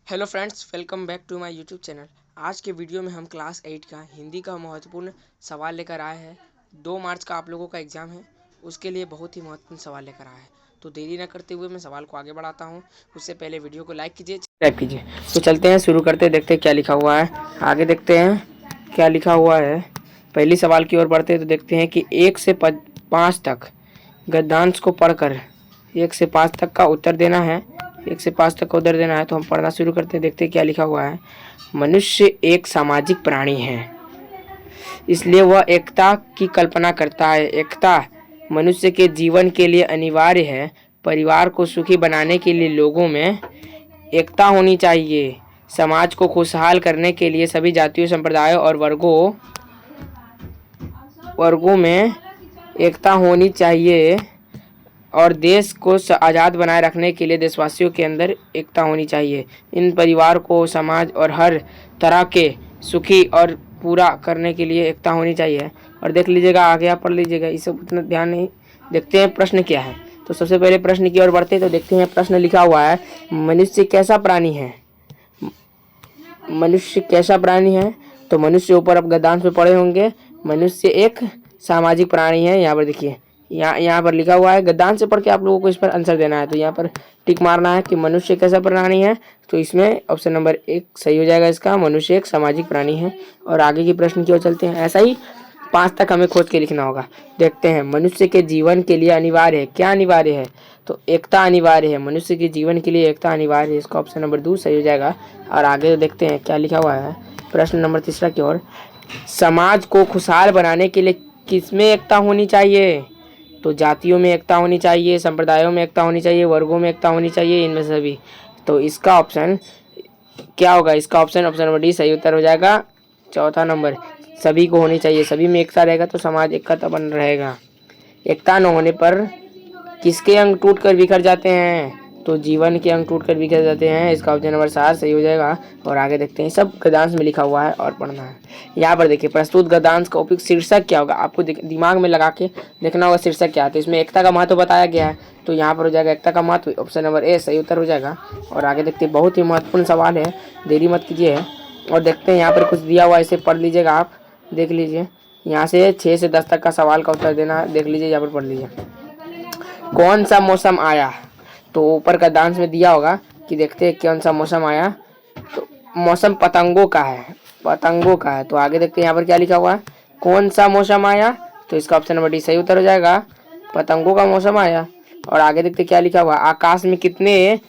Hello friends, welcome back to my YouTube channel. आज के video में हम क्लास 8 का हिंदी का महत्वपूर्ण सवाल लेकर आए हैं। 2 मार्च का आप लोगों का एग्ज़ाम है, उसके लिए बहुत ही महत्वपूर्ण सवाल लेकर आए हैं। तो देरी न करते हुए मैं सवाल को आगे बढ़ाता हूं। उससे पहले वीडियो को लाइक कीजिए, सब्सक्राइब कीजिए। तो चलते हैं, शुरू करते हैं, देखते हैं क्या लिखा हुआ है। आगे देखते हैं क्या लिखा हुआ है। पहली सवाल की ओर बढ़ते हैं तो देखते हैं कि 1 से 5 तक गद्यांश को पढ़कर 1 से 5 तक का उत्तर देना है। 1 से 5 तक का उत्तर देना है तो हम पढ़ना शुरू करते हैं, देखते हैं क्या लिखा हुआ है। मनुष्य एक सामाजिक प्राणी है, इसलिए वह एकता की कल्पना करता है। एकता मनुष्य के जीवन के लिए अनिवार्य है। परिवार को सुखी बनाने के लिए लोगों में एकता होनी चाहिए। समाज को खुशहाल करने के लिए सभी जातियों, संप्रदायों और वर्गों में एकता होनी चाहिए और देश को आज़ाद बनाए रखने के लिए देशवासियों के अंदर एकता होनी चाहिए। इन परिवार को, समाज और हर तरह के सुखी और पूरा करने के लिए एकता होनी चाहिए। और देख लीजिएगा, आगे आप पढ़ लीजिएगा, इसे उतना ध्यान नहीं। देखते हैं प्रश्न क्या है। तो सबसे पहले प्रश्न की ओर बढ़ते हैं तो देखते हैं प्रश्न लिखा हुआ है, मनुष्य कैसा प्राणी है। मनुष्य कैसा प्राणी है, तो मनुष्य ऊपर आप गद्यांश में पढ़े होंगे, मनुष्य एक सामाजिक प्राणी है। यहाँ पर देखिए, यहाँ पर लिखा हुआ है, गद्यांश से पढ़ के आप लोगों को इस पर आंसर देना है। तो यहाँ पर टिक मारना है कि मनुष्य कैसा प्राणी है। तो इसमें ऑप्शन नंबर 1 सही हो जाएगा इसका, मनुष्य एक सामाजिक प्राणी है। और आगे की प्रश्न की ओर चलते हैं। ऐसा ही 5 तक हमें खोज के लिखना होगा। देखते हैं, मनुष्य के जीवन के लिए अनिवार्य है। क्या अनिवार्य है, तो एकता अनिवार्य है। मनुष्य के जीवन के लिए एकता अनिवार्य है, इसका ऑप्शन नंबर 2 सही हो जाएगा। और आगे देखते हैं क्या लिखा हुआ है प्रश्न नंबर 3 की ओर। समाज को खुशहाल बनाने के लिए किसमें एकता होनी चाहिए, तो जातियों में एकता होनी चाहिए, संप्रदायों में एकता होनी चाहिए, वर्गों में एकता होनी चाहिए, इनमें से सभी। तो इसका ऑप्शन क्या होगा, इसका ऑप्शन नंबर डी सही उत्तर हो जाएगा। चौथा नंबर, सभी को होनी चाहिए। सभी में एकता रहेगा तो समाज एकता बन रहेगा। एकता न होने पर किसके अंग टूट कर बिखर जाते हैं, तो जीवन के अंग टूट कर बिखर जाते हैं। इसका ऑप्शन नंबर 7 सही हो जाएगा। और आगे देखते हैं, सब गद्यांश में लिखा हुआ है और पढ़ना है। यहाँ पर देखिए, प्रस्तुत गद्यांश का उपयुक्त शीर्षक क्या होगा, आपको दिमाग में लगा के देखना होगा शीर्षक क्या है। तो इसमें एकता का महत्व बताया गया है, तो यहाँ पर हो जाएगा एकता का महत्व, ऑप्शन नंबर ए सही उत्तर हो जाएगा। और आगे देखते हैं, बहुत ही महत्वपूर्ण सवाल है, देरी मत कीजिए। और देखते हैं यहाँ पर कुछ दिया हुआ है, इसे पढ़ लीजिएगा आप, देख लीजिए। यहाँ से 6 से 10 तक का सवाल का उत्तर देना है, देख लीजिए, यहाँ पर पढ़ लीजिए। कौन सा मौसम आया, तो ऊपर का डांस में दिया होगा कि देखते हैं कौन सा मौसम आया। तो मौसम पतंगों का है, पतंगों का है। तो आगे देखते हैं यहाँ पर क्या लिखा हुआ है, कौन सा मौसम आया, तो इसका ऑप्शन नंबर डी सही उत्तर हो जाएगा, पतंगों का मौसम आया। और आगे देखते हैं क्या लिखा हुआ, आकाश में कितने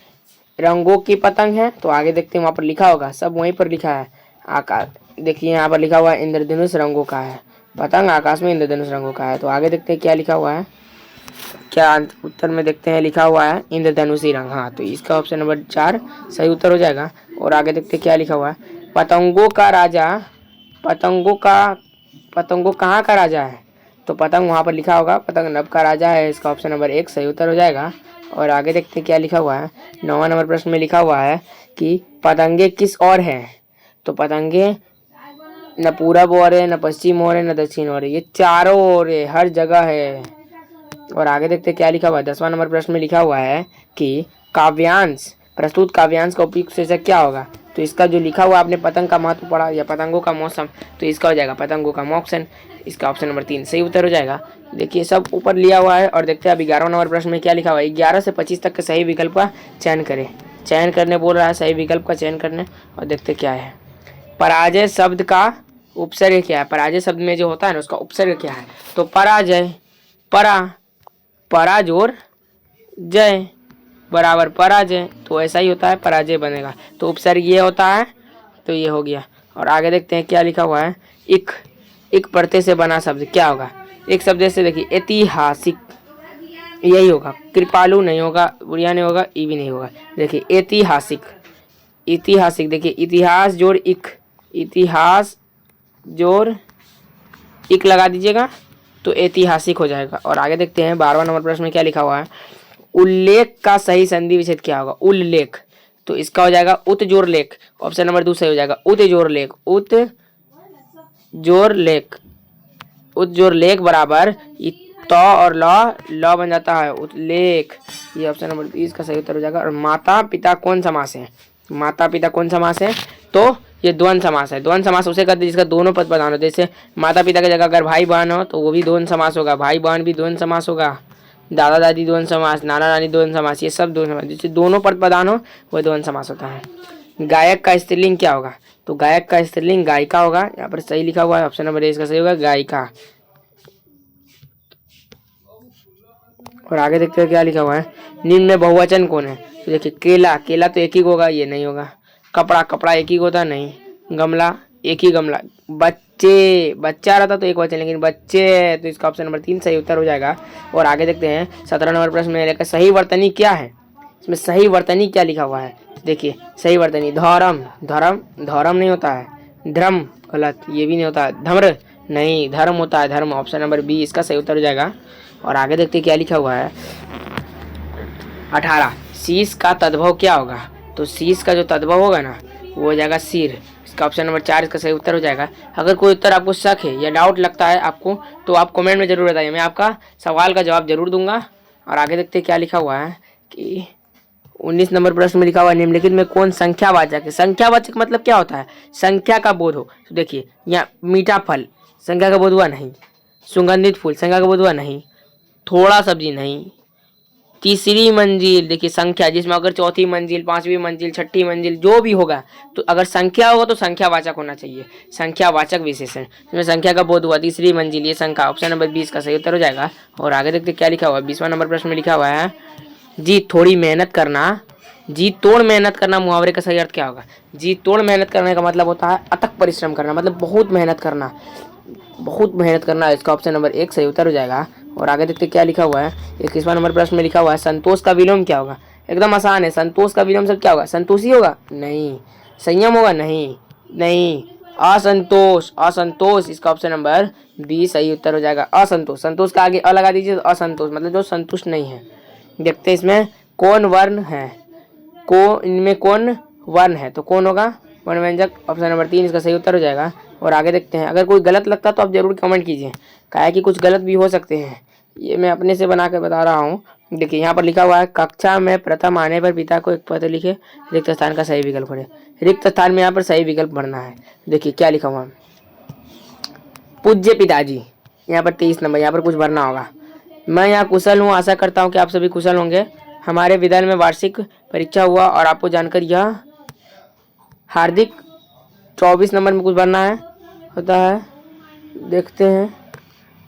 रंगों की पतंग है। तो आगे देखते हैं, वहाँ पर लिखा होगा, सब वहीं पर लिखा है। आकाश देखिए, यहाँ पर लिखा हुआ है इंद्रधनुष रंगों का है पतंग, आकाश में इंद्रधनुष रंगों का है। तो आगे देखते हैं क्या लिखा हुआ है, क्या उत्तर में देखते हैं लिखा हुआ है इंद्रधनुषी रंग। हाँ, तो इसका ऑप्शन नंबर 4 सही उत्तर हो जाएगा। और आगे देखते हैं क्या लिखा हुआ है, पतंगों का राजा, पतंगों कहाँ का राजा है, तो पतंग वहाँ पर लिखा होगा, पतंग नभ का राजा है। इसका ऑप्शन नंबर 1 सही उत्तर हो जाएगा। और आगे देखते हैं क्या लिखा हुआ है, 9वां नंबर प्रश्न में लिखा हुआ है कि पतंगे किस ओर है, तो पतंगे न पूरब ओर है, न पश्चिम ओर है, न दक्षिण ओर है, ये चारों ओर है, हर जगह है। और आगे देखते हैं क्या लिखा हुआ है, 10वां नंबर प्रश्न में लिखा हुआ है कि काव्यांश, प्रस्तुत काव्यांश का उपयुक्त शीर्षक क्या होगा। तो इसका जो लिखा हुआ, आपने पतंग का महत्व पढ़ा या पतंगों का मौसम, तो इसका हो जाएगा पतंगों का मौसम। इसका ऑप्शन नंबर 3 सही उत्तर हो जाएगा। देखिए, सब ऊपर लिया हुआ है। और देखते हैं अब 11वां नंबर प्रश्न में क्या लिखा हुआ है, 11 से 25 तक के सही विकल्प का चयन करें। चयन करने बोल रहा है, सही विकल्प का चयन करने। और देखते क्या है, पराजय शब्द का उपसर्ग क्या है, पराजय शब्द में जो होता है ना, उसका उपसर्ग क्या है, तो पराजय, परा जोर जय बराबर पराजय, तो ऐसा ही होता है, पराजय बनेगा। तो उपसर्ग ये होता है, तो ये हो गया। और आगे देखते हैं क्या लिखा हुआ है, इक प्रत्यय से बना शब्द क्या होगा। एक शब्द से देखिए, ऐतिहासिक, यही होगा, कृपालु नहीं होगा, बुढ़िया नहीं होगा, ई भी नहीं होगा। देखिए ऐतिहासिक, ऐतिहासिक, देखिए इतिहास जोड़ इक, इतिहास जोड़ इक लगा दीजिएगा, तो ऐतिहासिक हो जाएगा। और आगे देखते हैं 12वां नंबर प्रश्न में क्या लिखा हुआ है, उल्लेख का सही संधि विच्छेद क्या होगा, उल्लेख, तो इसका हो जाएगा उत जोर लेख, ऑप्शन नंबर 2 सही हो जाएगा, उत जोर लेख, उत जोर लेख, उत जोर लेख बराबर त और ल बन जाता है उल्लेख, ये ऑप्शन नंबर 20 का सही उत्तर हो जाएगा। और माता पिता कौन समास है, माता पिता कौन समास है? तो ये द्वंद्व समास है। द्वंद्व समास उसे कहते हैं जिसका दोनों पद प्रधान हो। जैसे माता पिता की जगह अगर भाई बहन हो तो वो भी द्वंद्व समास होगा, भाई बहन भी द्वंद्व समास होगा, दादा दादी द्वंद्व समास, नाना नानी द्वंद्व समास, ये सब द्वंद्व समास। जिससे दोनों पद प्रधान हो वह द्वंद्व समास होता है। गायक का स्त्रीलिंग क्या होगा? तो गायक का स्त्रीलिंग गायिका होगा। यहाँ पर सही लिखा हुआ है, ऑप्शन नंबर ए इसका सही होगा, गायिका। और आगे देखते हैं क्या लिखा हुआ है। निम्न में बहुवचन कौन है? तो देखिए केला, केला तो एक ही होगा, ये नहीं होगा। कपड़ा, कपड़ा एक ही होता, नहीं। गमला, एक ही गमला। बच्चे, बच्चा रहता तो एक वचन, लेकिन बच्चे, तो इसका ऑप्शन नंबर 3 सही उत्तर हो जाएगा। और आगे देखते हैं 17 नंबर प्रश्न में लेकर सही वर्तनी क्या है? इसमें सही वर्तनी क्या लिखा हुआ है? देखिए सही वर्तनी धर्म, धर्म, धर्म नहीं होता है, धर्म गलत, ये भी नहीं होता है, धम्र नहीं, धर्म होता है, धर्म। ऑप्शन नंबर बी इसका सही उत्तर हो जाएगा। और आगे देखते हैं क्या लिखा हुआ है। 18 शीश का तद्भव क्या होगा? तो शीश का जो तद्भव होगा ना वो हो जाएगा सिर। इसका ऑप्शन नंबर 4 इसका सही उत्तर हो जाएगा। अगर कोई उत्तर आपको शक है या डाउट लगता है आपको तो आप कमेंट में जरूर बताइए, मैं आपका सवाल का जवाब जरूर दूंगा। और आगे देखते हैं क्या लिखा हुआ है कि 19 नंबर प्रश्न में लिखा हुआ है निम्नलिखित में कौन संख्यावाचक है? संख्यावाचक मतलब क्या होता है? संख्या का बोध हो। तो देखिए यहाँ मीठा फल संख्या का बोध हुआ नहीं, सुगंधित फूल संख्या का बोध हुआ नहीं, थोड़ा सब्जी नहीं, तीसरी मंजिल देखिए संख्या, जिसमें अगर चौथी मंजिल, पांचवी मंजिल, छठी मंजिल जो भी होगा तो अगर संख्या होगा तो संख्यावाचक होना चाहिए, संख्यावाचक विशेषण। इसमें संख्या का बोध हुआ, तीसरी मंजिल, ये संख्या। ऑप्शन नंबर 20 का सही उत्तर हो जाएगा। और आगे देखते क्या लिखा हुआ है। 20वां नंबर प्रश्न में लिखा हुआ है जी थोड़ी मेहनत करना, जी तोड़ मेहनत करना मुहावरे का सही अर्थ क्या होगा? जी तोड़ मेहनत करने का मतलब होता है अथक परिश्रम करना, मतलब बहुत मेहनत करना, बहुत मेहनत करना। इसका ऑप्शन नंबर 1 सही उत्तर हो जाएगा। और आगे देखते क्या लिखा हुआ है। 21वां नंबर प्रश्न में लिखा हुआ है संतोष का विलोम क्या होगा? एकदम आसान है, संतोष का विलोम सब क्या होगा? संतोषी होगा? नहीं। संयम होगा? नहीं, नहीं। असंतोष, असंतोष। इसका ऑप्शन नंबर 20 सही उत्तर हो जाएगा। असंतोष, संतोष का आगे अ लगा दीजिए, असंतोष मतलब जो संतुष्ट नहीं है। देखते हैं इसमें कौन वर्ण है, को इनमें कौन वर्ण है? तो कौन होगा? वर्ण व्यंजक। ऑप्शन नंबर 3 इसका सही उत्तर हो जाएगा। और आगे देखते हैं, अगर कोई गलत लगता तो आप जरूर कमेंट कीजिए, क्या है कि कुछ गलत भी हो सकते हैं, ये मैं अपने से बना कर बता रहा हूँ। देखिए यहाँ पर लिखा हुआ है कक्षा में प्रथम आने पर पिता को एक पत्र लिखे, रिक्त स्थान का सही विकल्प भरे। रिक्त स्थान में यहाँ पर सही विकल्प भरना है। देखिए क्या लिखा हुआ है, पूज्य पिताजी, यहाँ पर 23 नंबर, यहाँ पर कुछ भरना होगा। मैं यहाँ कुशल हूँ, आशा करता हूँ कि आप सभी कुशल होंगे। हमारे विद्यालय में वार्षिक परीक्षा हुआ और आपको जानकर यह हार्दिक। 24 नंबर में कुछ भरना है होता है, देखते हैं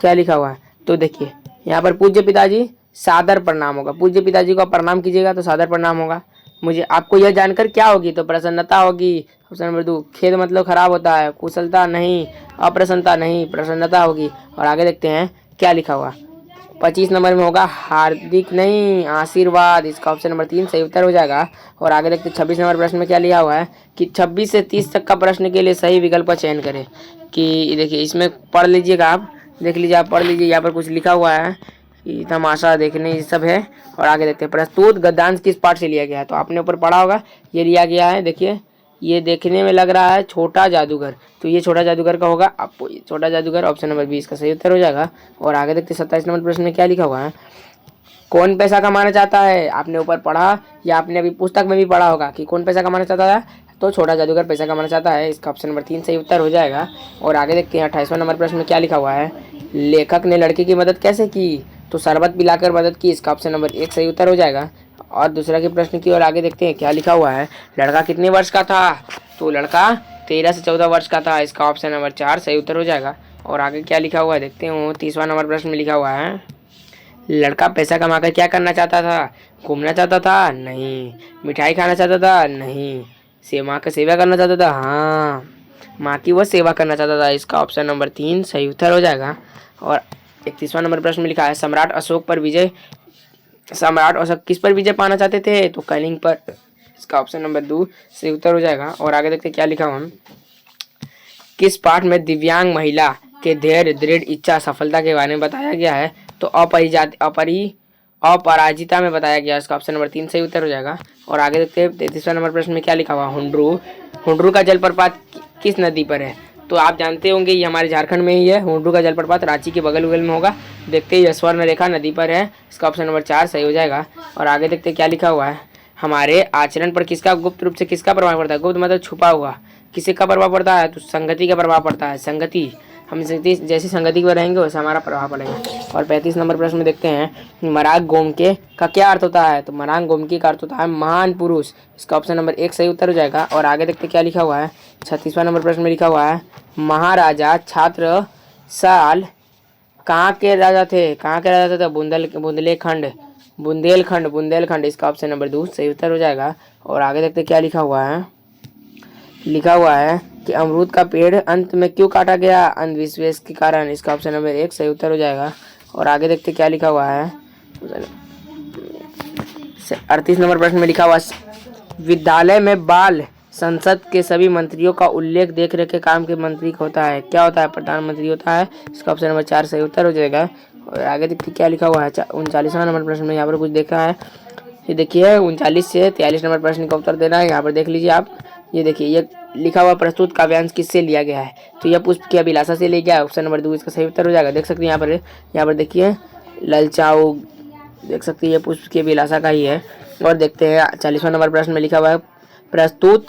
क्या लिखा हुआ है। तो देखिए यहाँ पर पूज्य पिताजी सादर प्रणाम होगा, पूज्य पिताजी को आप प्रणाम कीजिएगा तो सादर प्रणाम होगा। मुझे आपको यह जानकर क्या होगी? तो प्रसन्नता होगी। ऑप्शन नंबर 2 खेद मतलब खराब होता है, कुशलता नहीं, अप्रसन्नता नहीं, प्रसन्नता होगी। और आगे देखते हैं क्या लिखा हुआ। 25 नंबर में होगा हार्दिक नहीं, आशीर्वाद। इसका ऑप्शन नंबर 3 सही उत्तर हो जाएगा। और आगे देखते 26 नंबर प्रश्न में क्या लिखा हुआ है कि 26 से 30 तक का प्रश्न के लिए सही विकल्प का चयन करें। कि देखिए इसमें पढ़ लीजिएगा, आप देख लीजिए, आप पढ़ लीजिए। यहाँ पर कुछ लिखा हुआ है कि तमाशा देखने ये सब है। और आगे देखते हैं प्रस्तुत गद्यांश किस पाठ से लिया गया है? तो आपने ऊपर पढ़ा होगा, ये लिया गया है। देखिए ये देखने में लग रहा है छोटा जादूगर, तो ये छोटा जादूगर का होगा। आपको ये छोटा जादूगर ऑप्शन नंबर 20 का सही उत्तर हो जाएगा। और आगे देखते 27 नंबर प्रश्न में क्या लिखा हुआ है। कौन पैसा कमाना चाहता है? आपने ऊपर पढ़ा या आपने अभी पुस्तक में भी पढ़ा होगा कि कौन पैसा कमाना चाहता है? तो छोटा जादूगर पैसा कमाना चाहता है। इसका ऑप्शन नंबर 3 सही उत्तर हो जाएगा। और आगे देखते हैं 28वां नंबर प्रश्न में क्या लिखा हुआ है। लेखक ने लड़के की मदद कैसे की? तो शरबत पिलाकर मदद की। इसका ऑप्शन नंबर 1 सही उत्तर हो जाएगा। और दूसरा के प्रश्न की ओर आगे देखते हैं क्या लिखा हुआ है। लड़का कितने वर्ष का था? तो लड़का 13 से 14 वर्ष का था। इसका ऑप्शन नंबर 4 सही उत्तर हो जाएगा। और आगे क्या लिखा हुआ है देखते हैं। 30वां नंबर प्रश्न में लिखा हुआ है लड़का पैसा कमाकर क्या करना चाहता था? घूमना चाहता था? नहीं। मिठाई खाना चाहता था? नहीं। माँ का सेवा करना चाहता था? हाँ, माँ की वह सेवा करना चाहता था। इसका ऑप्शन नंबर 3 सही उत्तर हो जाएगा। और 31वां नंबर प्रश्न में लिखा है सम्राट अशोक किस पर विजय पाना चाहते थे? तो कलिंग पर। इसका ऑप्शन नंबर 2 सही उत्तर हो जाएगा। और आगे देखते क्या लिखा हुआ। किस पाठ में दिव्यांग महिला के धैर्य, दृढ़ इच्छा, सफलता के बारे में बताया गया है? तो अपराजिता में बताया गया। इसका ऑप्शन नंबर 3 सही उत्तर हो जाएगा। और आगे देखते हैं 33वां नंबर प्रश्न में क्या लिखा हुआ। हुंड्रू का जलप्रपात किस नदी पर है? तो आप जानते होंगे ये हमारे झारखंड में ही है। हुंड्रू का जलप्रपात रांची के बगल में होगा। देखते हैं स्वर्ण रेखा नदी पर है। इसका ऑप्शन नंबर 4 सही हो जाएगा। और आगे देखते क्या लिखा हुआ है। हमारे आचरण पर किसका गुप्त रूप से किसका प्रभाव पड़ता है? गुप्त मतलब छुपा हुआ। किसी का प्रभाव पड़ता है? तो संगति का प्रभाव पड़ता है। संगति, हम जैसी संगति में रहेंगे वैसे हमारा प्रभाव पड़ेगा। और 35 नंबर प्रश्न में देखते हैं मराग गोमके का क्या अर्थ होता है? तो मराग गोमके का अर्थ होता है महान पुरुष। इसका ऑप्शन नंबर 1 सही उत्तर हो जाएगा। और आगे देखते क्या लिखा हुआ है। 36वां नंबर प्रश्न में लिखा हुआ है महाराजा छात्र साल कहाँ के राजा थे? कहाँ के राजा थे? तो बुंदेलखंड। इसका ऑप्शन नंबर 2 सही उत्तर हो जाएगा। और आगे देखते क्या लिखा हुआ है। लिखा हुआ है कि अमरूद का पेड़ अंत में क्यों काटा गया? अंधविश्वास के कारण। इसका ऑप्शन नंबर 1 सही उत्तर हो जाएगा। और आगे देखते क्या लिखा हुआ है। 38 नंबर प्रश्न में लिखा हुआ विद्यालय में बाल संसद के सभी मंत्रियों का उल्लेख देख रेख के काम के मंत्री का होता है। क्या होता है? प्रधानमंत्री होता है। इसका ऑप्शन नंबर 4 सही उत्तर हो जाएगा। और आगे देखते क्या लिखा हुआ है। 39वां नंबर प्रश्न में यहाँ पर कुछ देखा है। ये देखिए 39 से 43 नंबर प्रश्न का उत्तर देना है। यहाँ पर देख लीजिए आप। ये देखिए ये लिखा हुआ प्रस्तुत काव्यांश किससे लिया गया है? तो यह पुष्प की अभिलाषा से लिया गया है। ऑप्शन नंबर 2 इसका सही उत्तर हो जाएगा। देख सकते हैं यहाँ पर देखिए ललचाओ, देख सकते हैं ये पुष्प की अभिलाषा का ही है। और देखते हैं 40वां नंबर प्रश्न में लिखा हुआ है प्रस्तुत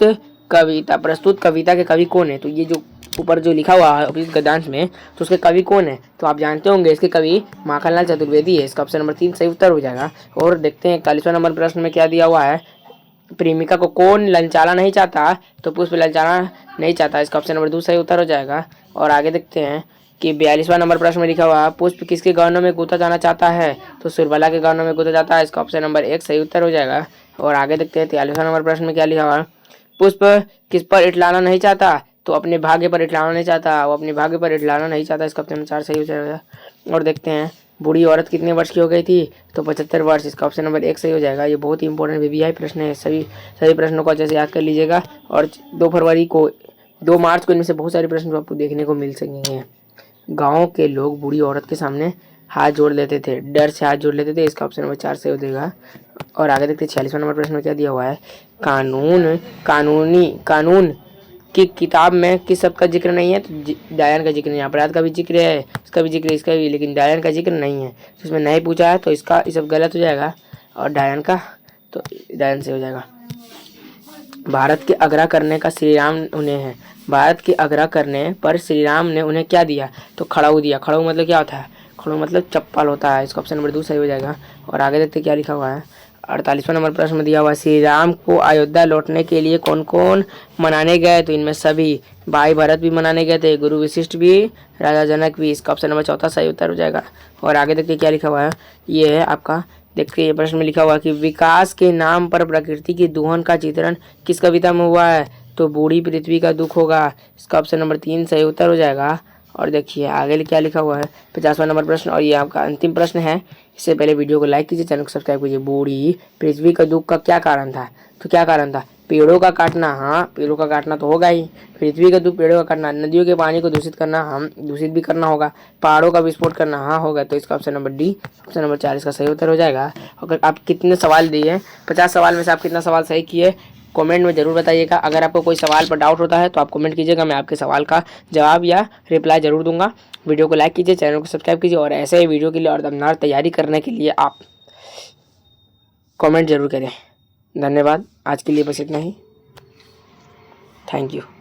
कविता के कवि कौन है? तो ये जो ऊपर जो लिखा हुआ है गद्यांश में, तो उसके कवि कौन है? तो आप जानते होंगे इसके कवि माखनलाल चतुर्वेदी है। इसका ऑप्शन नंबर 3 सही उत्तर हो जाएगा। और देखते हैं 41वां नंबर प्रश्न में क्या दिया हुआ है। प्रेमिका को कौन ललचाना नहीं चाहता? तो पुष्प ललचाना नहीं चाहता। इसका ऑप्शन नंबर 2 सही उत्तर हो जाएगा। और आगे देखते हैं कि 42वां नंबर प्रश्न में लिखा हुआ है पुष्प किसके गहनों में गूंथा जाना चाहता है? तो सुरबाला के गहनों में गूंथा जाता है। इसका ऑप्शन नंबर 1 सही उत्तर हो जाएगा। और आगे देखते हैं 43वां नंबर प्रश्न में क्या लिखा हुआ है। पुष्प किस पर इठलाना नहीं चाहता? तो अपने भाग्य पर इठलाना नहीं चाहता। वो अपने भाग्य पर इठलाना नहीं चाहता। इसका ऑप्शन 4 सही हो जाएगा। और देखते हैं बूढ़ी औरत कितने वर्ष की हो गई थी? तो 75 वर्ष। इसका ऑप्शन नंबर 1 सही हो जाएगा। ये बहुत ही इंपॉर्टेंट VVI प्रश्न है। सभी प्रश्नों को अच्छे से याद कर लीजिएगा। और 2 मार्च को इनमें से बहुत सारे प्रश्न आपको देखने को मिल सकेंगे। गाँव के लोग बूढ़ी औरत के सामने हाथ जोड़ लेते थे, डर से हाथ जोड़ लेते थे। इसका ऑप्शन नंबर 4 सही हो जाएगा। और आगे देखते हैं 46वां नंबर प्रश्न में क्या दिया हुआ है। कानून की किताब में किस शब्द का जिक्र नहीं है? तो डायन का जिक्र नहीं है। अपराध का भी जिक्र है, इसका भी जिक्र है, इसका भी, लेकिन डायन का जिक्र नहीं है। तो इसमें नहीं पूछा है तो इसका ये सब गलत हो जाएगा। और डायन का तो डायन से हो जाएगा। भारत के आग्रह करने का श्री राम उन्हें है। भारत के आग्रह करने पर श्री राम ने उन्हें क्या दिया? तो खड़ाऊ दिया। खड़ाऊ मतलब क्या होता है? खड़ाऊ मतलब चप्पल होता है। इसका ऑप्शन नंबर 2 सही हो जाएगा। और आगे देखते क्या लिखा हुआ है। 48वां नंबर प्रश्न में दिया हुआ श्री राम को अयोध्या लौटने के लिए कौन कौन मनाने गए? तो इनमें सभी भाई भरत भी मनाने गए थे, गुरु वशिष्ठ भी, राजा जनक भी। इसका ऑप्शन नंबर 4 सही उत्तर हो जाएगा। और आगे देखिए क्या लिखा हुआ है। ये है आपका, देखिए ये प्रश्न में लिखा हुआ है कि विकास के नाम पर प्रकृति की दोहन का चित्रण किस कविता में हुआ है? तो बूढ़ी पृथ्वी का दुख होगा। इसका ऑप्शन नंबर 3 सही उत्तर हो जाएगा। और देखिए आगे क्या लिखा हुआ है। 50वां नंबर प्रश्न और ये आपका अंतिम प्रश्न है। इससे पहले वीडियो को लाइक कीजिए, चैनल को सब्सक्राइब कीजिए। बूढ़ी पृथ्वी का दुख का क्या कारण था? तो क्या कारण था? पेड़ों का काटना। हाँ, पेड़ों का काटना तो होगा ही। पृथ्वी का दुख पेड़ों का काटना। नदियों के पानी को दूषित करना, हम दूषित भी करना होगा। पहाड़ों का विस्फोट करना, हाँ होगा। तो इसका option number D, option number 4 इसका सही उत्तर हो जाएगा। अगर आप कितने सवाल दिए, 50 सवाल में से आप कितना सवाल सही किए कमेंट में ज़रूर बताइएगा। अगर आपको कोई सवाल पर डाउट होता है तो आप कमेंट कीजिएगा, मैं आपके सवाल का जवाब या रिप्लाई ज़रूर दूंगा। वीडियो को लाइक कीजिए, चैनल को सब्सक्राइब कीजिए और ऐसे ही वीडियो के लिए और दमदार तैयारी करने के लिए आप कमेंट ज़रूर करें। धन्यवाद। आज के लिए बस इतना ही। Thank you.